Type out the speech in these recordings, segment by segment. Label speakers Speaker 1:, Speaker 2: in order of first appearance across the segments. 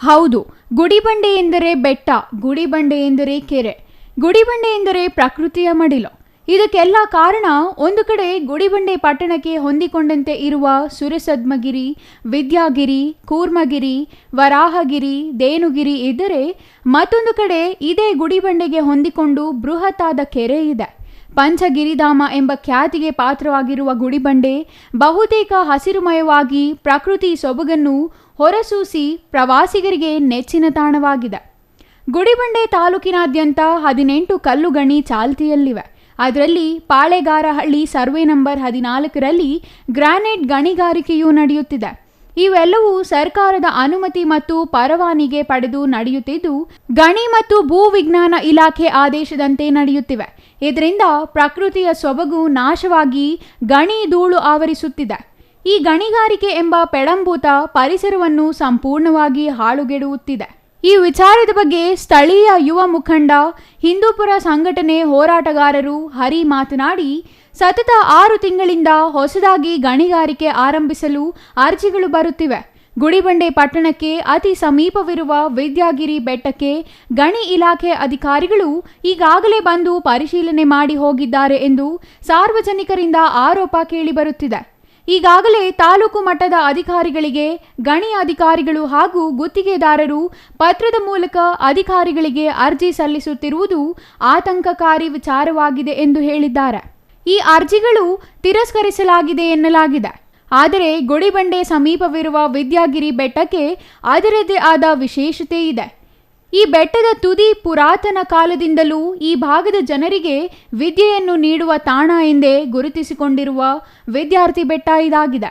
Speaker 1: ಹೌದು, ಗುಡಿಬಂಡೆ ಎಂದರೆ ಬೆಟ್ಟ, ಗುಡಿಬಂಡೆ ಎಂದರೆ ಕೆರೆ, ಗುಡಿಬಂಡೆ ಎಂದರೆ ಪ್ರಕೃತಿಯ ಮಡಿಲು. ಇದಕ್ಕೆಲ್ಲ ಕಾರಣ ಒಂದು ಕಡೆ ಗುಡಿಬಂಡೆ ಪಟ್ಟಣಕ್ಕೆ ಹೊಂದಿಕೊಂಡಂತೆ ಇರುವ ಸುರಸದ್ಮಗಿರಿ, ವಿದ್ಯಾಗಿರಿ, ಕೂರ್ಮಗಿರಿ, ವರಾಹಗಿರಿ, ದೇನುಗಿರಿ ಇದ್ದರೆ ಮತ್ತೊಂದು ಕಡೆ ಇದೇ ಗುಡಿಬಂಡೆಗೆ ಹೊಂದಿಕೊಂಡು ಬೃಹತ್ತಾದ ಕೆರೆ ಇದೆ. ಪಂಚಗಿರಿಧಾಮ ಎಂಬ ಖ್ಯಾತಿಗೆ ಪಾತ್ರವಾಗಿರುವ ಗುಡಿಬಂಡೆ ಬಹುತೇಕ ಹಸಿರುಮಯವಾಗಿ ಪ್ರಕೃತಿ ಸೊಬಗನ್ನು ಹೊರಸೂಸಿ ಪ್ರವಾಸಿಗರಿಗೆ ನೆಚ್ಚಿನ ತಾಣವಾಗಿದೆ. ಗುಡಿಬಂಡೆ ತಾಲೂಕಿನಾದ್ಯಂತ 18 ಕಲ್ಲು ಗಣಿ ಚಾಲ್ತಿಯಲ್ಲಿವೆ. ಅದರಲ್ಲಿ ಪಾಳೆಗಾರಹಳ್ಳಿ ಸರ್ವೆ ನಂಬರ್ 14ರಲ್ಲಿ ಗ್ರಾನೈಟ್ ಗಣಿಗಾರಿಕೆಯೂ ನಡೆಯುತ್ತಿದೆ. ಇವೆಲ್ಲವೂ ಸರ್ಕಾರದ ಅನುಮತಿ ಮತ್ತು ಪರವಾನಿಗೆ ಪಡೆದು ನಡೆಯುತ್ತಿದ್ದು, ಗಣಿ ಮತ್ತು ಭೂ ವಿಜ್ಞಾನ ಇಲಾಖೆ ಆದೇಶದಂತೆ ನಡೆಯುತ್ತಿವೆ. ಇದರಿಂದ ಪ್ರಕೃತಿಯ ಸೊಬಗು ನಾಶವಾಗಿ ಗಣಿ ಧೂಳು ಆವರಿಸುತ್ತಿದೆ. ಈ ಗಣಿಗಾರಿಕೆ ಎಂಬ ಪೆಡಂಭೂತ ಪರಿಸರವನ್ನು ಸಂಪೂರ್ಣವಾಗಿ ಹಾಳುಗೆಡುತ್ತಿದೆ. ಈ ವಿಚಾರದ ಬಗ್ಗೆ ಸ್ಥಳೀಯ ಯುವ ಮುಖಂಡ, ಹಿಂದೂಪುರ ಸಂಘಟನೆ ಹೋರಾಟಗಾರರು ಹರಿ ಮಾತನಾಡಿ, ಸತತ 6 ತಿಂಗಳಿಂದ ಹೊಸದಾಗಿ ಗಣಿಗಾರಿಕೆ ಆರಂಭಿಸಲು ಅರ್ಜಿಗಳು ಬರುತ್ತಿವೆ. ಗುಡಿಬಂಡೆ ಪಟ್ಟಣಕ್ಕೆ ಅತಿ ಸಮೀಪವಿರುವ ವಿದ್ಯಾಗಿರಿ ಬೆಟ್ಟಕ್ಕೆ ಗಣಿ ಇಲಾಖೆ ಅಧಿಕಾರಿಗಳು ಈಗಾಗಲೇ ಬಂದು ಪರಿಶೀಲನೆ ಮಾಡಿ ಹೋಗಿದ್ದಾರೆ ಎಂದು ಸಾರ್ವಜನಿಕರಿಂದ ಆರೋಪ ಕೇಳಿಬರುತ್ತಿದೆ. ಈಗಾಗಲೇ ತಾಲೂಕು ಮಟ್ಟದ ಅಧಿಕಾರಿಗಳಿಗೆ ಗಣಿ ಅಧಿಕಾರಿಗಳು ಹಾಗೂ ಗುತ್ತಿಗೆದಾರರು ಪತ್ರದ ಮೂಲಕ ಅಧಿಕಾರಿಗಳಿಗೆ ಅರ್ಜಿ ಸಲ್ಲಿಸುತ್ತಿರುವುದು ಆತಂಕಕಾರಿ ವಿಚಾರವಾಗಿದೆ ಎಂದು ಹೇಳಿದ್ದಾರೆ. ಈ ಅರ್ಜಿಗಳು ತಿರಸ್ಕರಿಸಲಾಗಿದೆ ಎನ್ನಲಾಗಿದೆ. ಆದರೆ ಗುಡಿಬಂಡೆ ಸಮೀಪವಿರುವ ವಿದ್ಯಾಗಿರಿ ಬೆಟ್ಟಕ್ಕೆ ಅದರದ್ದೇ ಆದ ವಿಶೇಷತೆ ಇದೆ. ಈ ಬೆಟ್ಟದ ತುದಿ ಪುರಾತನ ಕಾಲದಿಂದಲೂ ಈ ಭಾಗದ ಜನರಿಗೆ ವಿದ್ಯೆಯನ್ನು ನೀಡುವ ತಾಣ ಎಂದೇ ಗುರುತಿಸಿಕೊಂಡಿರುವ ವಿದ್ಯಾರ್ಥಿ ಬೆಟ್ಟ ಇದಾಗಿದೆ.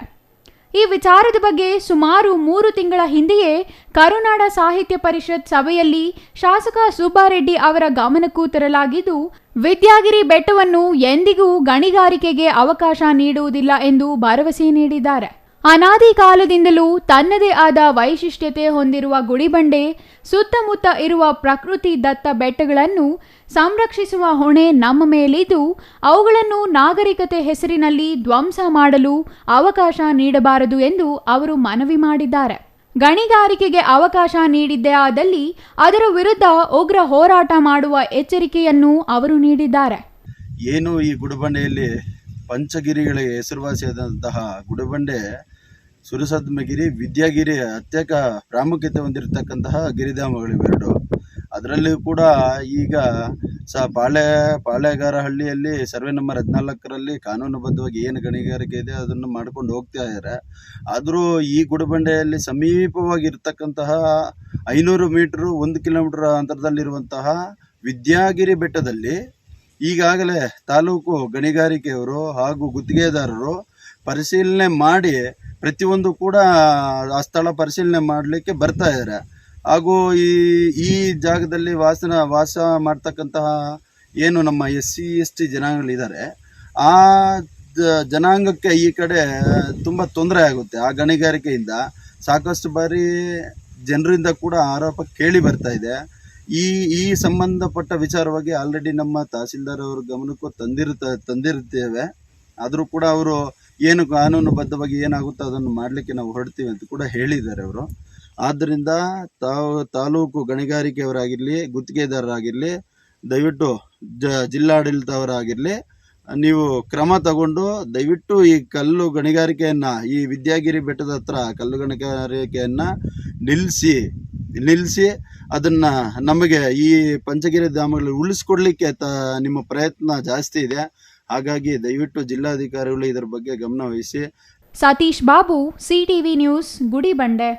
Speaker 1: ಈ ವಿಚಾರದ ಬಗ್ಗೆ ಸುಮಾರು 3 ತಿಂಗಳ ಹಿಂದೆಯೇ ಕರುನಾಡ ಸಾಹಿತ್ಯ ಪರಿಷತ್ ಸಭೆಯಲ್ಲಿ ಶಾಸಕ ಸುಬ್ಬಾರೆಡ್ಡಿ ಅವರ ಗಮನಕ್ಕೂ ತರಲಾಗಿದ್ದು, ವಿದ್ಯಾಗಿರಿ ಬೆಟ್ಟವನ್ನು ಎಂದಿಗೂ ಗಣಿಗಾರಿಕೆಗೆ ಅವಕಾಶ ನೀಡುವುದಿಲ್ಲ ಎಂದು ಭರವಸೆ ನೀಡಿದ್ದಾರೆ. ಅನಾದಿ ಕಾಲದಿಂದಲೂ ತನ್ನದೇ ಆದ ವೈಶಿಷ್ಟ್ಯತೆ ಹೊಂದಿರುವ ಗುಡಿಬಂಡೆ ಸುತ್ತಮುತ್ತ ಇರುವ ಪ್ರಕೃತಿ ದತ್ತ ಬೆಟ್ಟಗಳನ್ನು ಸಂರಕ್ಷಿಸುವ ಹೊಣೆ ನಮ್ಮ ಮೇಲಿದ್ದು, ಅವುಗಳನ್ನು ನಾಗರಿಕತೆ ಹೆಸರಿನಲ್ಲಿ ಧ್ವಂಸ ಮಾಡಲು ಅವಕಾಶ ನೀಡಬಾರದು ಎಂದು ಅವರು ಮನವಿ ಮಾಡಿದ್ದಾರೆ. ಗಣಿಗಾರಿಕೆಗೆ ಅವಕಾಶ ನೀಡಿದ್ದೇ ಆದಲ್ಲಿ ಅದರ ವಿರುದ್ಧ ಉಗ್ರ ಹೋರಾಟ ಮಾಡುವ ಎಚ್ಚರಿಕೆಯನ್ನು ಅವರು ನೀಡಿದ್ದಾರೆ.
Speaker 2: ಏನು ಈ ಗುಡಿಬಂಡೆಯಲ್ಲಿ ಪಂಚಗಿರಿಗಳಿಗೆ ಹೆಸರುವಾಸಿಯಾದಂತಹ ಗುಡಿಬಂಡೆ, ಸುರಸದ್ಮಗಿರಿ, ವಿದ್ಯಾಗಿರಿ ಅತ್ಯಂತ ಪ್ರಾಮುಖ್ಯತೆ ಹೊಂದಿರತಕ್ಕಂತಹ ಗಿರಿಧಾಮಗಳಿವೆರಡು. ಅದರಲ್ಲಿಯೂ ಕೂಡ ಈಗ ಪಾಳೆಗಾರಹಳ್ಳಿಯಲ್ಲಿ ಸರ್ವೆ ನಂಬರ್ 14ರಲ್ಲಿ ಕಾನೂನುಬದ್ಧವಾಗಿ ಏನು ಗಣಿಗಾರಿಕೆ ಇದೆ ಅದನ್ನು ಮಾಡ್ಕೊಂಡು ಹೋಗ್ತಾ ಇದ್ದಾರೆ. ಆದರೂ ಈ ಗುಡಿಬಂಡೆಯಲ್ಲಿ ಸಮೀಪವಾಗಿರ್ತಕ್ಕಂತಹ 500 ಮೀಟ್ರು 1 ಕಿಲೋಮೀಟರ್ ಅಂತರದಲ್ಲಿರುವಂತಹ ವಿದ್ಯಾಗಿರಿ ಬೆಟ್ಟದಲ್ಲಿ ಈಗಾಗಲೇ ತಾಲೂಕು ಗಣಿಗಾರಿಕೆಯವರು ಹಾಗೂ ಗುತ್ತಿಗೆದಾರರು ಪರಿಶೀಲನೆ ಮಾಡಿ ಪ್ರತಿಯೊಂದು ಕೂಡ ಆ ಸ್ಥಳ ಪರಿಶೀಲನೆ ಮಾಡಲಿಕ್ಕೆ ಬರ್ತಾ ಇದ್ದಾರೆ. ಹಾಗೂ ಈ ಜಾಗದಲ್ಲಿ ವಾಸ ಮಾಡ್ತಕ್ಕಂತಹ ಏನು ನಮ್ಮ SC/ST ಜನಾಂಗಗಳಿದ್ದಾರೆ, ಆ ಜನಾಂಗಕ್ಕೆ ಈ ಕಡೆ ತುಂಬ ತೊಂದರೆ ಆಗುತ್ತೆ. ಆ ಗಣಿಗಾರಿಕೆಯಿಂದ ಸಾಕಷ್ಟು ಬಾರಿ ಜನರಿಂದ ಕೂಡ ಆರೋಪ ಕೇಳಿ ಬರ್ತಾ ಇದೆ. ಈ ಸಂಬಂಧಪಟ್ಟ ವಿಚಾರವಾಗಿ ಆಲ್ರೆಡಿ ನಮ್ಮ ತಹಸೀಲ್ದಾರ್ ಅವರ ಗಮನಕ್ಕೂ ತಂದಿರುತ್ತೇವೆ. ಆದರೂ ಕೂಡ ಅವರು ಏನು ಕಾನೂನುಬದ್ಧವಾಗಿ ಏನಾಗುತ್ತೋ ಅದನ್ನು ಮಾಡಲಿಕ್ಕೆ ನಾವು ಹೊರಡ್ತೀವಿ ಅಂತ ಕೂಡ ಹೇಳಿದ್ದಾರೆ ಅವರು. ಆದ್ದರಿಂದ ತಾಲೂಕು ಗಣಿಗಾರಿಕೆಯವರಾಗಿರಲಿ, ಗುತ್ತಿಗೆದಾರರಾಗಿರಲಿ, ದಯವಿಟ್ಟು ಜಿಲ್ಲಾಡಳಿತವರಾಗಿರಲಿ, ನೀವು ಕ್ರಮ ತಗೊಂಡು ದಯವಿಟ್ಟು ಈ ಕಲ್ಲು ಗಣಿಗಾರಿಕೆಯನ್ನು, ಈ ವಿದ್ಯಾಗಿರಿ ಬೆಟ್ಟದ ಹತ್ರ ಕಲ್ಲು ಗಣಿಗಾರಿಕೆಯನ್ನು ನಿಲ್ಲಿಸಿ ಅದನ್ನು ನಮಗೆ ಈ ಪಂಚಗಿರಿ ಧಾಮಗಳಲ್ಲಿ ಉಳಿಸ್ಕೊಡ್ಲಿಕ್ಕೆ ನಿಮ್ಮ ಪ್ರಯತ್ನ ಜಾಸ್ತಿ ಇದೆ. ಹಾಗಾಗಿ ದಯವಿಟ್ಟು ಜಿಲ್ಲಾಧಿಕಾರಿಗಳು ಇದರ ಬಗ್ಗೆ ಗಮನ ವಹಿಸಿ.
Speaker 1: Satish Babu, CTV news, Gudibande.